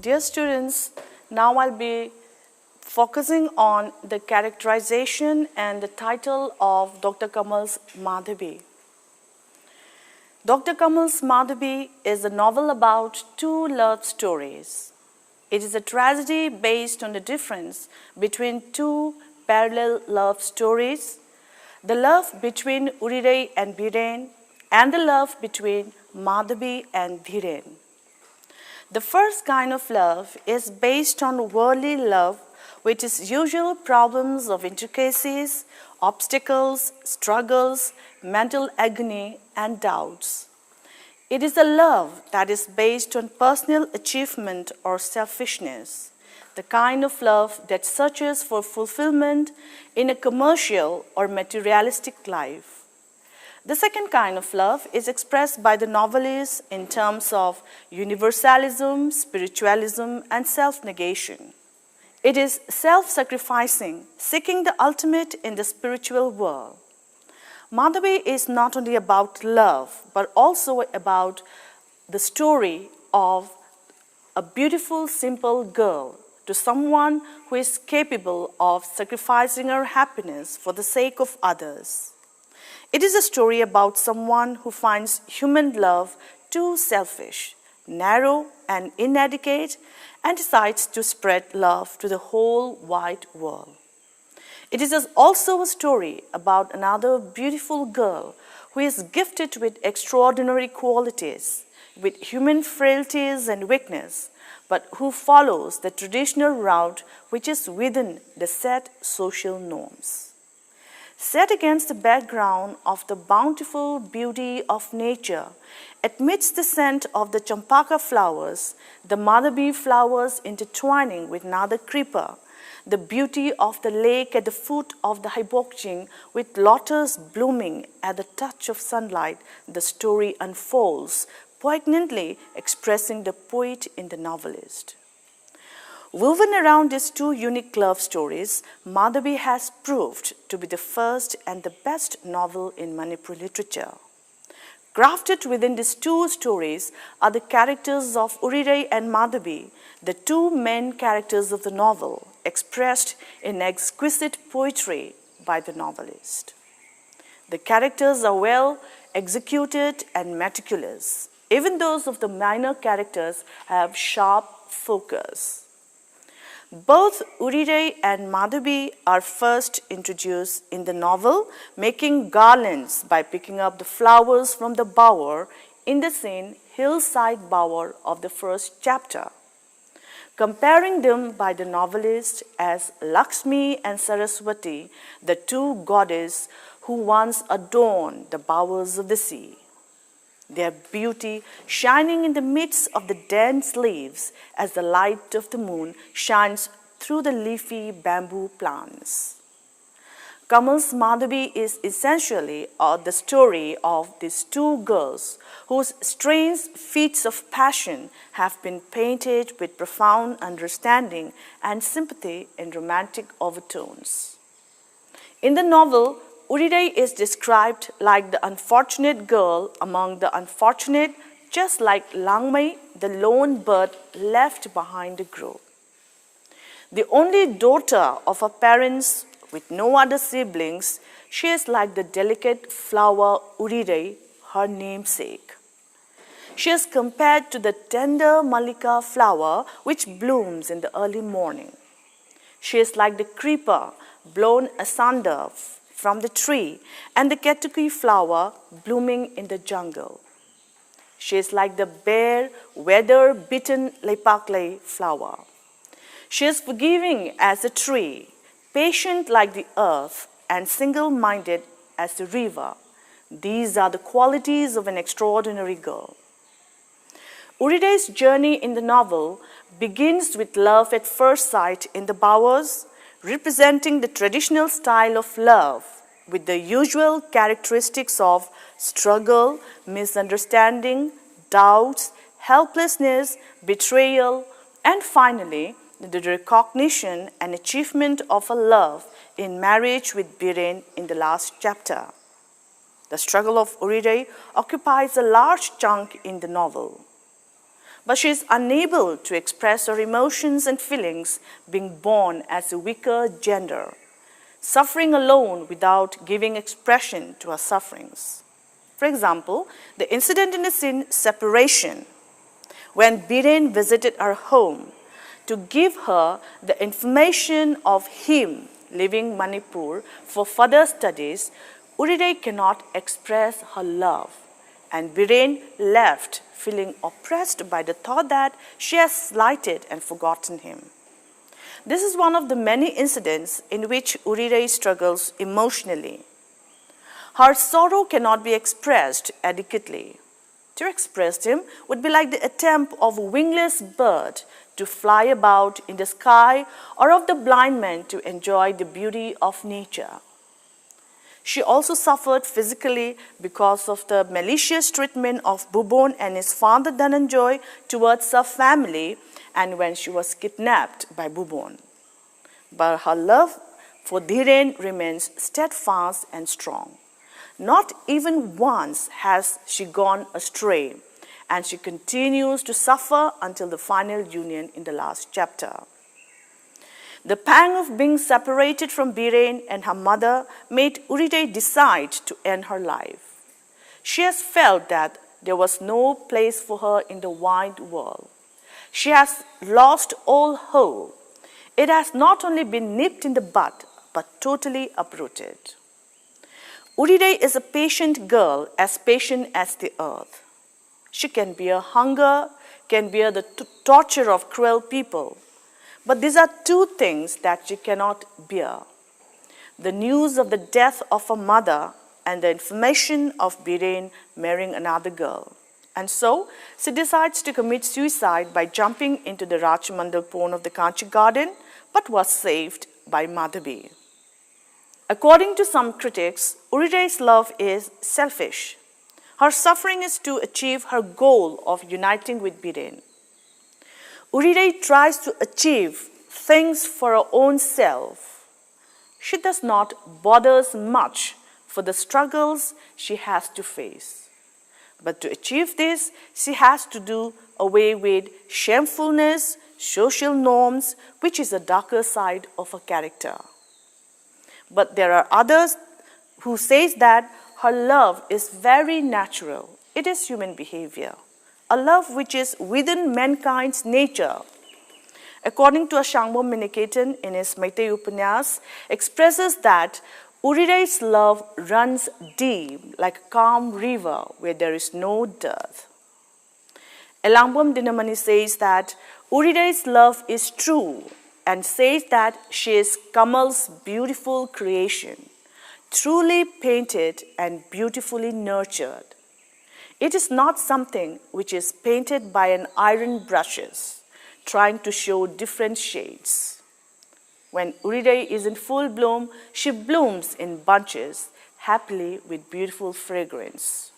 Dear students, now I'll be focusing on the characterization and the title of Dr. Kamal's Madhabi. Dr. Kamal's Madhabi is a novel about two love stories. It is a tragedy based on the difference between two parallel love stories, the love between Urirai and Biren, and the love between Madhabi and Dhiren. The first kind of love is based on worldly love, which is usual problems of intricacies, obstacles, struggles, mental agony, and doubts. It is a love that is based on personal achievement or selfishness, the kind of love that searches for fulfillment in a commercial or materialistic life. The second kind of love is expressed by the novelist in terms of universalism, spiritualism, and self-negation. It is self-sacrificing, seeking the ultimate in the spiritual world. Madhabi is not only about love, but also about the story of a beautiful, simple girl to someone who is capable of sacrificing her happiness for the sake of others. It is a story about someone who finds human love too selfish, narrow, and inadequate, and decides to spread love to the whole wide world. It is also a story about another beautiful girl who is gifted with extraordinary qualities, with human frailties and weakness, but who follows the traditional route which is within the set social norms. Set against the background of the bountiful beauty of nature, amidst the scent of the champaka flowers, the Madhabi flowers intertwining with another creeper, the beauty of the lake at the foot of the Haibokjing with lotus blooming at the touch of sunlight, the story unfolds, poignantly expressing the poet in the novelist. Woven around these two unique love stories, Madhabi has proved to be the first and the best novel in Manipuri literature. Crafted within these two stories are the characters of Urirai and Madhabi, the two main characters of the novel, expressed in exquisite poetry by the novelist. The characters are well executed and meticulous. Even those of the minor characters have sharp focus. Both Urirai and Madhabi are first introduced in the novel, making garlands by picking up the flowers from the bower in the scene hillside bower of the first chapter, comparing them by the novelist as Lakshmi and Saraswati, the two goddesses who once adorned the bowers of the sea. Their beauty shining in the midst of the dense leaves as the light of the moon shines through the leafy bamboo plants. Kamal's Madhabi is essentially the story of these two girls whose strange feats of passion have been painted with profound understanding and sympathy in romantic overtones. In the novel, Urirai is described like the unfortunate girl among the unfortunate, just like Langmai, the lone bird left behind the grove. The only daughter of her parents with no other siblings, she is like the delicate flower Urirai, her namesake. She is compared to the tender Mallika flower which blooms in the early morning. She is like the creeper blown asunder from the tree and the ketuki flower blooming in the jungle. She is like the bare, weather-bitten lepaklay flower. She is forgiving as a tree, patient like the earth, and single-minded as the river. These are the qualities of an extraordinary girl. Urirai's journey in the novel begins with love at first sight in the bowers, representing the traditional style of love with the usual characteristics of struggle, misunderstanding, doubts, helplessness, betrayal, and finally, the recognition and achievement of a love in marriage with Biren in the last chapter. The struggle of Urirai occupies a large chunk in the novel. but she is unable to express her emotions and feelings, being born as a weaker gender, suffering alone without giving expression to her sufferings. For example, the incident in the scene Separation, when Biren visited her home to give her the information of him leaving Manipur for further studies, Urirai cannot express her love, and Biren left feeling oppressed by the thought that she has slighted and forgotten him. This is one of the many incidents in which Urirai struggles emotionally. Her sorrow cannot be expressed adequately. To express him would be like the attempt of a wingless bird to fly about in the sky, or of the blind man to enjoy the beauty of nature. She also suffered physically because of the malicious treatment of Bhubon and his father Dhananjay towards her family, and when she was kidnapped by Bhubon. But her love for Dhiren remains steadfast and strong. Not even once has she gone astray, and she continues to suffer until the final union in the last chapter. The pang of being separated from Biren and her mother made Urirai decide to end her life. She has felt that there was no place for her in the wide world. She has lost all hope. It has not only been nipped in the bud, but totally uprooted. Urirai is a patient girl, as patient as the earth. She can bear hunger, can bear the torture of cruel people. But these are two things that she cannot bear: the news of the death of her mother and the information of Biren marrying another girl. And so, she decides to commit suicide by jumping into the Rajmandal pond of the Kanchi garden, but was saved by Madhabi. According to some critics, Urirai's love is selfish. Her suffering is to achieve her goal of uniting with Biren. Urirai tries to achieve things for her own self. She does not bother much for the struggles she has to face. But to achieve this, she has to do away with shamefulness, social norms, which is a darker side of her character. But there are others who say that her love is very natural. It is human behavior, a love which is within mankind's nature. According to Shangbo Miniketan in his Meitei Upanyas, expresses that Urirai's love runs deep like a calm river where there is no dearth. Elambam Dinamani says that Urirai's love is true and says that she is Kamal's beautiful creation, truly painted and beautifully nurtured. It is not something which is painted by an iron brushes, trying to show different shades. When Urirai is in full bloom, she blooms in bunches, happily with beautiful fragrance.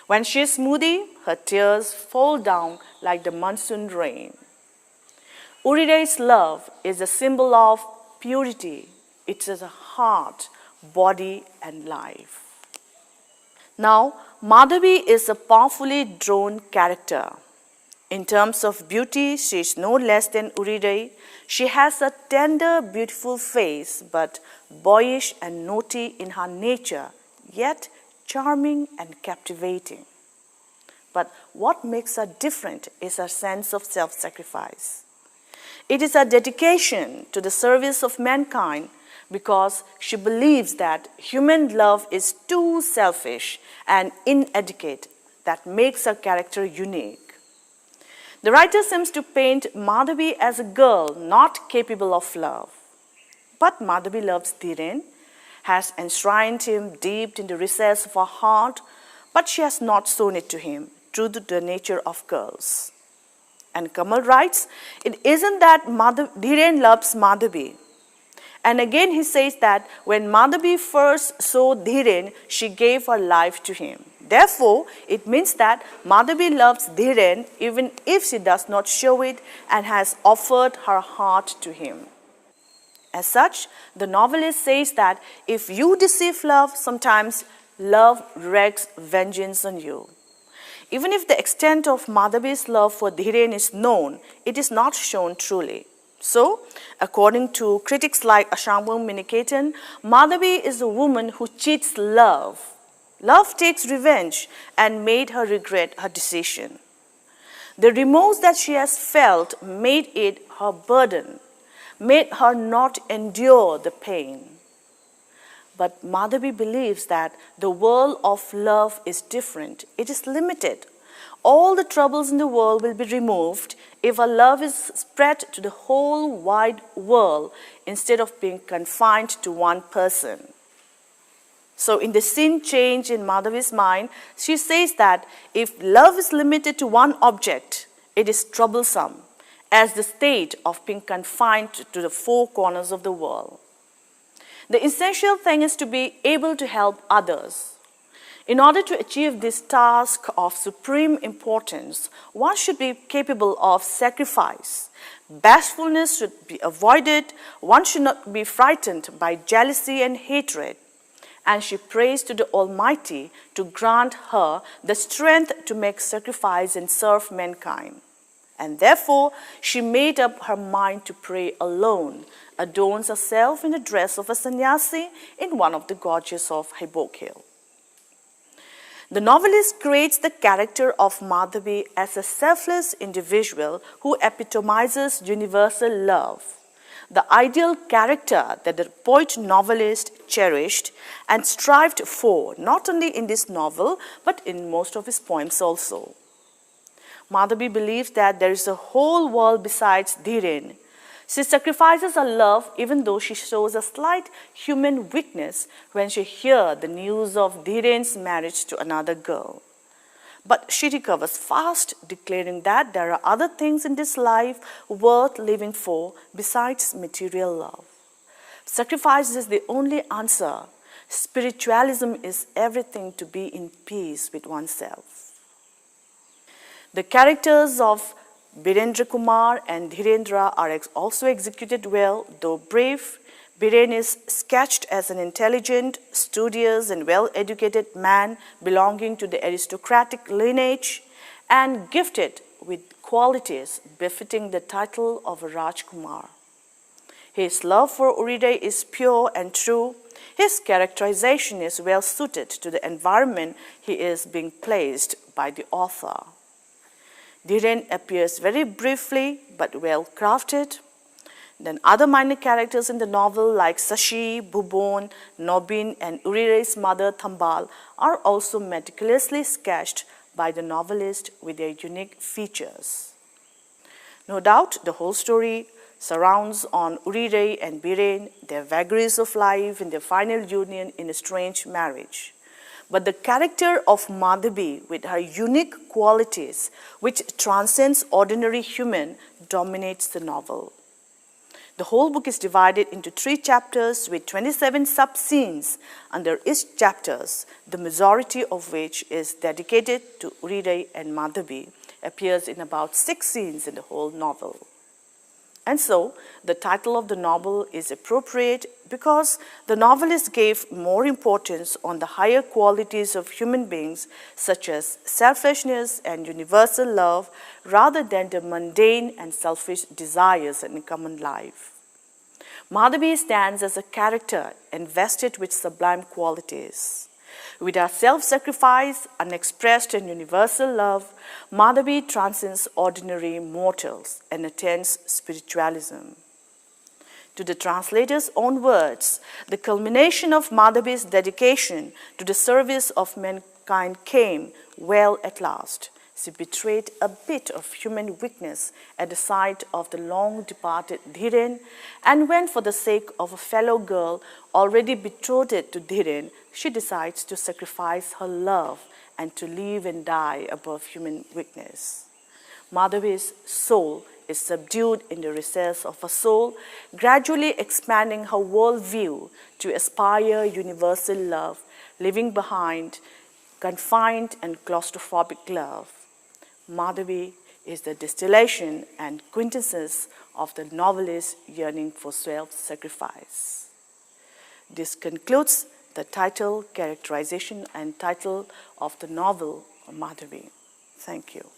When she is moody, her tears fall down like the monsoon rain. Urirai's love is a symbol of purity. It is a heart, body, and life. Now, Madhavi is a powerfully drawn character. In terms of beauty, she is no less than Urirai. She has a tender, beautiful face, but boyish and naughty in her nature, yet charming and captivating. But what makes her different is her sense of self-sacrifice. It is her dedication to the service of mankind because she believes that human love is too selfish and inadequate that makes her character unique. The writer seems to paint Madhavi as a girl not capable of love. But Madhavi loves Dhiren, has enshrined him deep in the recess of her heart, but she has not shown it to him, true to the nature of girls. And Kamal writes, it isn't that Dhiren loves Madhavi. And again he says that when Madhavi first saw Dhiren, she gave her life to him. Therefore, it means that Madhavi loves Dhiren even if she does not show it and has offered her heart to him. As such, the novelist says that if you deceive love, sometimes love wreaks vengeance on you. Even if the extent of Madhavi's love for Dhiren is known, it is not shown truly. So, according to critics like Ashambhu Miniketan, Madhavi is a woman who cheats love. Love takes revenge and made her regret her decision. The remorse that she has felt made it her burden, made her not endure the pain. But Madhavi believes that the world of love is different. It is limited. All the troubles in the world will be removed if our love is spread to the whole wide world instead of being confined to one person. So in the scene change in Madhavi's mind, she says that if love is limited to one object, it is troublesome as the state of being confined to the four corners of the world. The essential thing is to be able to help others. In order to achieve this task of supreme importance, one should be capable of sacrifice. Bashfulness should be avoided. One should not be frightened by jealousy and hatred. And she prays to the Almighty to grant her the strength to make sacrifice and serve mankind. And therefore, she made up her mind to pray alone, adorns herself in the dress of a sannyasi in one of the gorges of Haibok Hill. The novelist creates the character of Madhavi as a selfless individual who epitomizes universal love, the ideal character that the poet-novelist cherished and strived for, not only in this novel, but in most of his poems also. Madhavi believes that there is a whole world besides Dhiren. She sacrifices her love even though she shows a slight human weakness when she hears the news of Dhiren's marriage to another girl. But she recovers fast, declaring that there are other things in this life worth living for besides material love. Sacrifice is the only answer. Spiritualism is everything to be in peace with oneself. The characters of Birendra Kumar and Dhirendra are also executed well, though brief. Biren is sketched as an intelligent, studious, and well-educated man belonging to the aristocratic lineage and gifted with qualities befitting the title of a Rajkumar. His love for Urirai is pure and true. His characterization is well suited to the environment he is being placed by the author. Dhiren appears very briefly but well crafted. Then other minor characters in the novel like Sashi, Bhubon, Nobin and Urirai's mother Thambal are also meticulously sketched by the novelist with their unique features. No doubt the whole story surrounds on Urirai and Biren, their vagaries of life and their final union in a strange marriage. But the character of Madhavi, with her unique qualities, which transcends ordinary human, dominates the novel. The whole book is divided into 3 chapters with 27 sub-scenes under each chapters, the majority of which is dedicated to Urirai and Madhavi, appears in about 6 scenes in the whole novel. And so, the title of the novel is appropriate because the novelist gave more importance on the higher qualities of human beings such as selfishness and universal love rather than the mundane and selfish desires in common life. Madhavi stands as a character invested with sublime qualities. With her self-sacrifice, unexpressed and universal love, Madhavi transcends ordinary mortals and attains spiritualism. To the translator's own words, the culmination of Madhavi's dedication to the service of mankind came well at last. She betrayed a bit of human weakness at the sight of the long-departed Dhiren, and when, for the sake of a fellow girl already betrothed to Dhiren, she decides to sacrifice her love and to live and die above human weakness. Madhavi's soul is subdued in the recess of her soul, gradually expanding her worldview to aspire universal love, leaving behind confined and claustrophobic love. Madhavi is the distillation and quintessence of the novelist's yearning for self-sacrifice. This concludes the title, characterization, and title of the novel, Madhavi. Thank you.